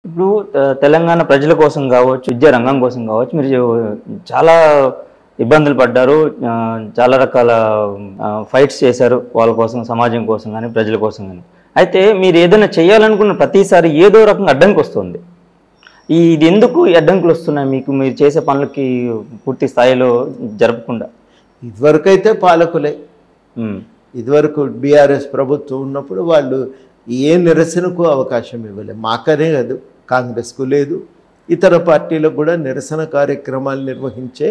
ఇప్పుడు తెలంగాణ ప్రజల కోసం కావచ్చు, విద్యా రంగం కోసం కావచ్చు, మీరు చాలా ఇబ్బందులు పడ్డారు. చాలా రకాల ఫైట్స్ చేశారు వాళ్ళ కోసం, సమాజం కోసం కానీ, ప్రజల కోసం కానీ. అయితే మీరు ఏదైనా చేయాలనుకున్న ప్రతిసారి ఏదో రకంగా అడ్డంకి వస్తుంది. ఇది ఎందుకు ఈ అడ్డంకులు వస్తున్నాయి మీకు, మీరు చేసే పనులకి పూర్తి స్థాయిలో జరపకుండా? ఇదివరకు అయితే పాలకులే, ఇదివరకు బీఆర్ఎస్ ప్రభుత్వం ఉన్నప్పుడు వాళ్ళు ఏ నిరసనకు అవకాశం ఇవ్వలేదు. మాకనే కాదు, కాంగ్రెస్కు లేదు, ఇతర పార్టీలకు కూడా నిరసన కార్యక్రమాలు నిర్వహించే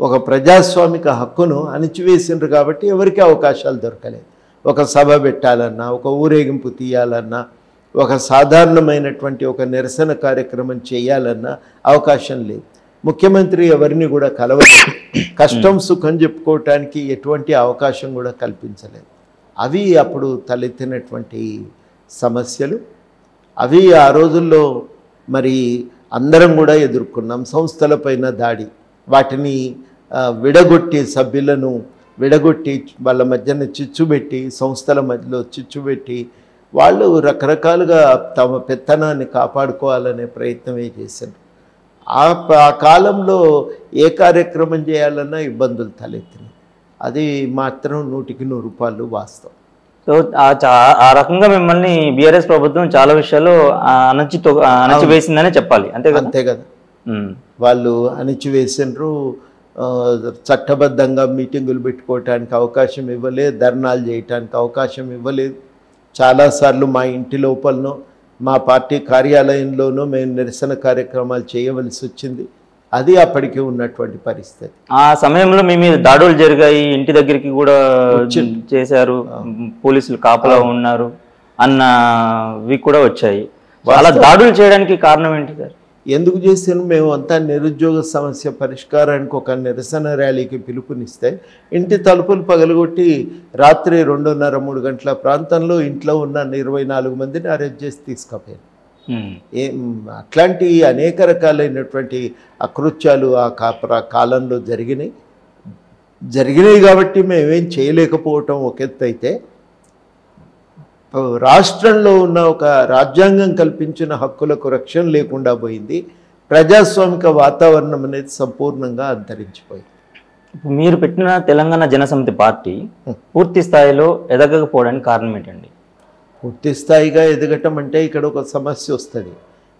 ఒక ప్రజాస్వామిక హక్కును అణిచివేసిండ్రు. కాబట్టి ఎవరికి అవకాశాలు దొరకలేదు. ఒక సభ పెట్టాలన్నా, ఒక ఊరేగింపు తీయాలన్నా, ఒక సాధారణమైనటువంటి ఒక నిరసన కార్యక్రమం చేయాలన్నా అవకాశం లేదు. ముఖ్యమంత్రి ఎవరిని కూడా కలవలేదు, కష్టం సుఖం చెప్పుకోవటానికి ఎటువంటి అవకాశం కూడా కల్పించలేదు. అవి అప్పుడు తలెత్తినటువంటి సమస్యలు. అవి ఆ రోజుల్లో మరి అందరం కూడా ఎదుర్కొన్నాం. సంస్థలపైన దాడి, వాటిని విడగొట్టి, సభ్యులను విడగొట్టి వాళ్ళ మధ్యన చిచ్చుబెట్టి, సంస్థల మధ్యలో చిచ్చుబెట్టి వాళ్ళు రకరకాలుగా తమ పెత్తనాన్ని కాపాడుకోవాలనే ప్రయత్నమే చేశారు. ఆ కాలంలో ఏ కార్యక్రమం చేయాలన్నా ఇబ్బందులు తలెత్తినాయి. అది మాత్రం 100కి 100 వాస్తవం. సో ఆ రకంగా మిమ్మల్ని బీఆర్ఎస్ ప్రభుత్వం చాలా విషయాల్లో అణచివేసిందనే చెప్పాలి. అంతే కదా. వాళ్ళు అణిచివేసినారు. చట్టబద్ధంగా మీటింగులు పెట్టుకోవటానికి అవకాశం ఇవ్వలేదు, ధర్నాలు చేయటానికి అవకాశం ఇవ్వలేదు. చాలాసార్లు మా ఇంటి లోపలనో, మా పార్టీ కార్యాలయంలోనూ మేము నిరసన కార్యక్రమాలు చేయవలసి వచ్చింది. అది అప్పటికి ఉన్నటువంటి పరిస్థితి. ఆ సమయంలో మీ మీద దాడులు జరిగాయి, ఇంటి దగ్గరికి కూడా చేశారు, పోలీసులు కాపలా ఉన్నారు అన్నవి కూడా వచ్చాయి. అలా దాడులు చేయడానికి కారణం ఏంటి సార్? ఎందుకు చేసాను? మేము అంతా నిరుద్యోగ సమస్య పరిష్కారానికి ఒక నిరసన ర్యాలీకి పిలుపునిస్తే ఇంటి తలుపులు పగలగొట్టి రాత్రి 2:30-3 గంటల ప్రాంతంలో ఇంట్లో ఉన్న 24 మందిని అరెస్ట్ చేసి తీసుకుపోయారు. అట్లాంటి అనేక రకాలైనటువంటి అకృత్యాలు ఆ కాలంలో జరిగినాయి కాబట్టి మేమేం చేయలేకపోవటం ఒక ఎత్తు అయితే, రాష్ట్రంలో ఉన్న ఒక రాజ్యాంగం కల్పించిన హక్కులకు రక్షణ లేకుండా పోయింది. ప్రజాస్వామిక వాతావరణం అనేది సంపూర్ణంగా అంతరించిపోయింది. మీరు పెట్టిన తెలంగాణ జనసమితి పార్టీ పూర్తి స్థాయిలో ఎదగకపోవడానికి కారణం ఏంటండి? పూర్తి స్థాయిగా ఎదగటం అంటే ఇక్కడ ఒక సమస్య వస్తుంది.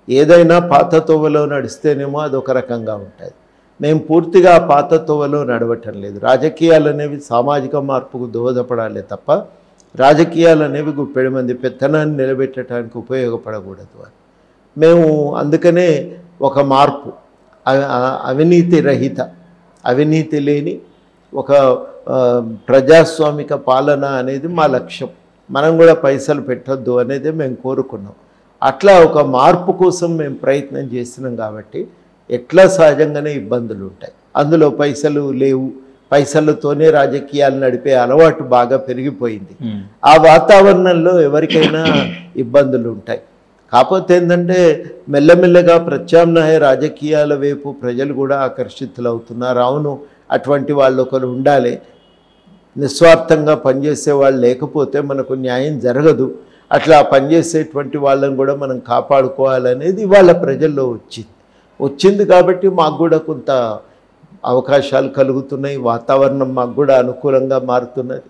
ఏదైనా పాత తోవలో నడిస్తేనేమో అదొక రకంగా ఉంటుంది. మేము పూర్తిగా పాత తోవలో నడవటం లేదు. రాజకీయాలు అనేవి సామాజిక మార్పుకు దోహదపడాలి తప్ప రాజకీయాలు అనేవి గుప్పెడు మంది పెత్తనాన్ని నిలబెట్టడానికి ఉపయోగపడకూడదు అని మేము అందుకనే ఒక మార్పు, అవినీతి రహిత, అవినీతి లేని ఒక ప్రజాస్వామిక పాలన అనేది మా లక్ష్యం. మనం కూడా పైసలు పెట్టొద్దు అనేది మేము కోరుకున్నాం. అట్లా ఒక మార్పు కోసం మేము ప్రయత్నం చేస్తున్నాం. కాబట్టి ఎట్లా సహజంగానే ఇబ్బందులు ఉంటాయి. అందులో పైసలు లేవు, పైసలతోనే రాజకీయాలు నడిపే అలవాటు బాగా పెరిగిపోయింది. ఆ వాతావరణంలో ఎవరికైనా ఇబ్బందులు ఉంటాయి. కాకపోతే ఏంటంటే మెల్లమెల్లగా ప్రత్యామ్నాయ రాజకీయాల వైపు ప్రజలు కూడా ఆకర్షితులు అవుతున్నారు. అవును, అటువంటి వాళ్ళు ఒకరు ఉండాలి, నిస్వార్థంగా పనిచేసే వాళ్ళు లేకపోతే మనకు న్యాయం జరగదు, అట్లా పనిచేసేటువంటి వాళ్ళని కూడా మనం కాపాడుకోవాలనేది వాళ్ళ ప్రజల్లో వచ్చింది. కాబట్టి మాకు కూడా కొంత అవకాశాలు కలుగుతున్నాయి, వాతావరణం మాకు కూడా అనుకూలంగా మారుతున్నది.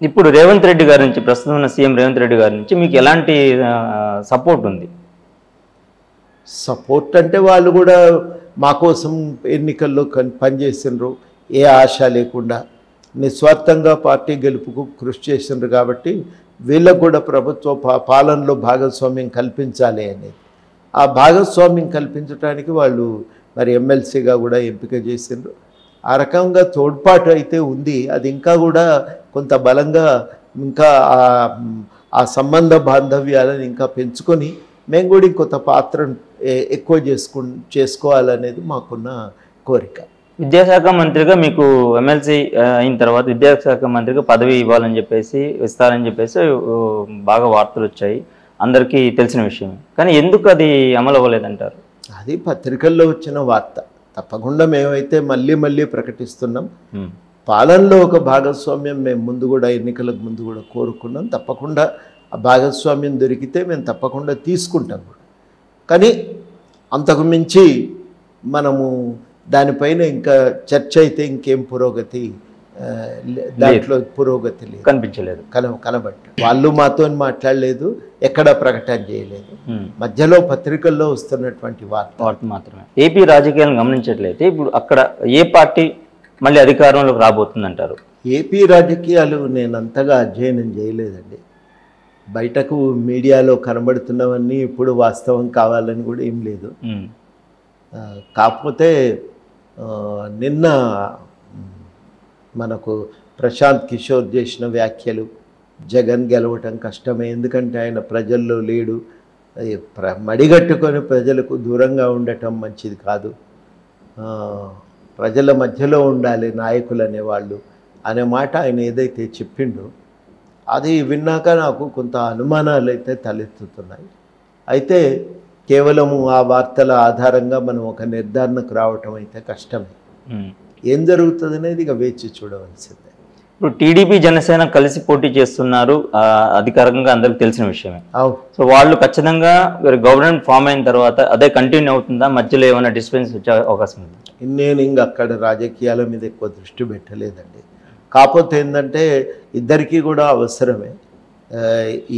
ఇప్పుడు రేవంత్ రెడ్డి గారి నుంచి, ప్రస్తుతం ఉన్న సీఎం రేవంత్ రెడ్డి గారి నుంచి మీకు ఎలాంటి సపోర్ట్ ఉంది? సపోర్ట్ అంటే వాళ్ళు కూడా మా కోసం ఎన్నికల్లో పనిచేసినారు, ఏ ఆశ లేకుండా నిస్వార్థంగా పార్టీ గెలుపుకు కృషి చేసినారు. కాబట్టి వీళ్ళకు కూడా ప్రభుత్వ పాలనలో భాగస్వామ్యం కల్పించాలి అనేది, ఆ భాగస్వామ్యం కల్పించడానికి వాళ్ళు మరి ఎమ్మెల్సీగా కూడా ఎంపిక చేసిండ్రు. ఆ రకంగా తోడ్పాటు అయితే ఉంది. అది ఇంకా కూడా కొంత బలంగా ఇంకా ఆ సంబంధ బాంధవ్యాలను ఇంకా పెంచుకొని మేము కూడా ఇంకొంత పాత్రను ఎక్కువ చేసుకోవాలనేది మాకున్న కోరిక. విద్యాశాఖ మంత్రిగా మీకు ఎమ్మెల్సీ అయిన తర్వాత విద్యాశాఖ మంత్రిగా పదవి ఇస్తారని చెప్పేసి బాగా వార్తలు వచ్చాయి, అందరికీ తెలిసిన విషయం. కానీ ఎందుకు అది అమలు అవ్వలేదంటారు? అది పత్రికల్లో వచ్చిన వార్త. తప్పకుండా మేమైతే మళ్ళీ ప్రకటిస్తున్నాం. పాలనలో ఒక భాగస్వామ్యం మేము ముందు కూడా ఎన్నికలకు ముందు కూడా కోరుకున్నాం. తప్పకుండా ఆ భాగస్వామ్యం దొరికితే మేము తప్పకుండా తీసుకుంటాం కూడా. కానీ అంతకు మించి మనము దానిపైన ఇంకా చర్చ అయితే ఇంకేం పురోగతి దాంట్లో పురోగతి లేదు, కనిపించలేదు, కనబట్ట. వాళ్ళు మాతో మాట్లాడలేదు, ఎక్కడ ప్రకటన చేయలేదు. మధ్యలో పత్రికల్లో వస్తున్నటువంటి వార్త మాత్రమే. ఏపీ రాజకీయాలను గమనించట్లయితే ఇప్పుడు అక్కడ ఏ పార్టీ మళ్ళీ అధికారంలోకి రాబోతుందంటారు? ఏపీ రాజకీయాలు నేను అంతగా అధ్యయనం చేయలేదండి. బయటకు మీడియాలో కనబడుతున్నవన్నీ ఇప్పుడు వాస్తవం కావాలని కూడా ఏం లేదు. కాకపోతే నిన్న మనకు ప్రశాంత్ కిషోర్ చేసిన వ్యాఖ్యలు జగన్ గెలవటం కష్టమే, ఎందుకంటే ఆయన ప్రజల్లో లేడు, మడిగట్టుకొని ప్రజలకు దూరంగా ఉండటం మంచిది కాదు, ప్రజల మధ్యలో ఉండాలి నాయకులు అనేవాళ్ళు అనే మాట ఆయన ఏదైతే చెప్పిండో అది విన్నాక నాకు కొంత అనుమానాలు అయితే తలెత్తుతున్నాయి. అయితే కేవలము ఆ వార్తల ఆధారంగా మనం ఒక నిర్ధారణకు రావటం అయితే కష్టమే. ఏం జరుగుతుంది అనేది ఇక వేచి చూడవలసిందే. ఇప్పుడు టీడీపీ జనసేన కలిసి పోటీ చేస్తున్నారు, అధికారికంగా అందరికి తెలిసిన విషయమే. సో వాళ్ళు ఖచ్చితంగా గవర్నమెంట్ ఫామ్ అయిన తర్వాత అదే కంటిన్యూ అవుతుందా, మధ్యలో ఏమైనా డిస్టర్బెన్స్ వచ్చే అవకాశం ఉంది? నేను ఇంక అక్కడ రాజకీయాల మీద ఎక్కువ దృష్టి పెట్టలేదండి. కాకపోతే ఏంటంటే ఇద్దరికీ కూడా అవసరమే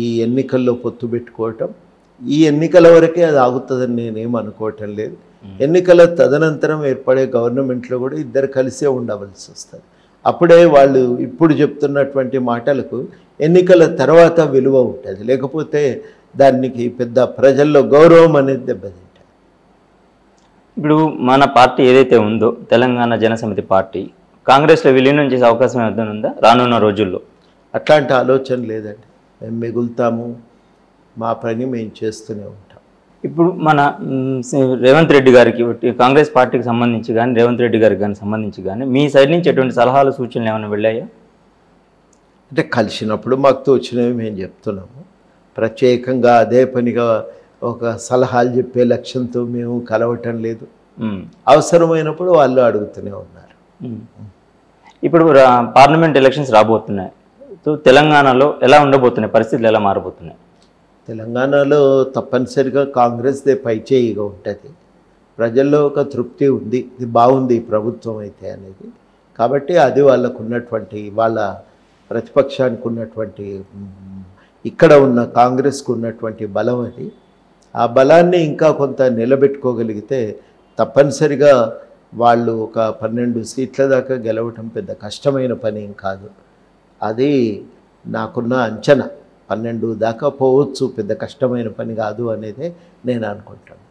ఈ ఎన్నికల్లో పొత్తు పెట్టుకోవటం. ఈ ఎన్నికల వరకే అది ఆగుతుందని నేనేం అనుకోవటం లేదు. ఎన్నికల తదనంతరం ఏర్పడే గవర్నమెంట్లో కూడా ఇద్దరు కలిసే ఉండవలసి వస్తుంది. అప్పుడే వాళ్ళు ఇప్పుడు చెప్తున్నటువంటి మాటలకు ఎన్నికల తర్వాత విలువ ఉంటుంది, లేకపోతే దానికి పెద్ద ప్రజల్లో గౌరవం అనేది దెబ్బతింటాయి. ఇప్పుడు మన పార్టీ ఏదైతే ఉందో తెలంగాణ జనసమితి పార్టీ కాంగ్రెస్లో విలీనం చేసే అవకాశం ఏమైనా ఉందా రానున్న రోజుల్లో? అట్లాంటి ఆలోచన లేదండి. మేము మిగులుతాము, మా పని మేము చేస్తూనే ఉంటాం. ఇప్పుడు మన రేవంత్ రెడ్డి గారికి కాంగ్రెస్ పార్టీకి సంబంధించి కానీ రేవంత్ రెడ్డి గారికి కానీ సంబంధించి కానీ మీ సైడ్ నుంచి ఎటువంటి సలహాలు సూచనలు ఏమైనా వెళ్ళాయా? అంటే కలిసినప్పుడు మాకు తోచినవి మేము చెప్తున్నాము. ప్రత్యేకంగా అదే పనిగా ఒక సలహాలు చెప్పే లక్ష్యంతో మేము కలవటం లేదు. అవసరమైనప్పుడు వాళ్ళు అడుగుతూనే ఉన్నారు. ఇప్పుడు పార్లమెంట్ ఎలక్షన్స్ రాబోతున్నాయి. సో తెలంగాణలో ఎలా ఉండబోతున్నాయి పరిస్థితులు, ఎలా మారబోతున్నాయి? తెలంగాణలో తప్పనిసరిగా కాంగ్రెస్దే పైచేయిగా ఉంటుంది. ప్రజల్లో ఒక తృప్తి ఉంది, ఇది బాగుంది ప్రభుత్వం అయితే అనేది. కాబట్టి అది వాళ్ళకు ఉన్నటువంటి, వాళ్ళ ప్రతిపక్షానికి ఉన్నటువంటి, ఇక్కడ ఉన్న కాంగ్రెస్కు ఉన్నటువంటి బలం అది. ఆ బలాన్ని ఇంకా కొంత నిలబెట్టుకోగలిగితే తప్పనిసరిగా వాళ్ళు ఒక 12 సీట్ల దాకా గెలవటం పెద్ద కష్టమైన పని ఏం కాదు. అది నాకున్న అంచనా. 12 దాకా పోవచ్చు, పెద్ద కష్టమైన పని కాదు అనేదే నేను అనుకుంటాను.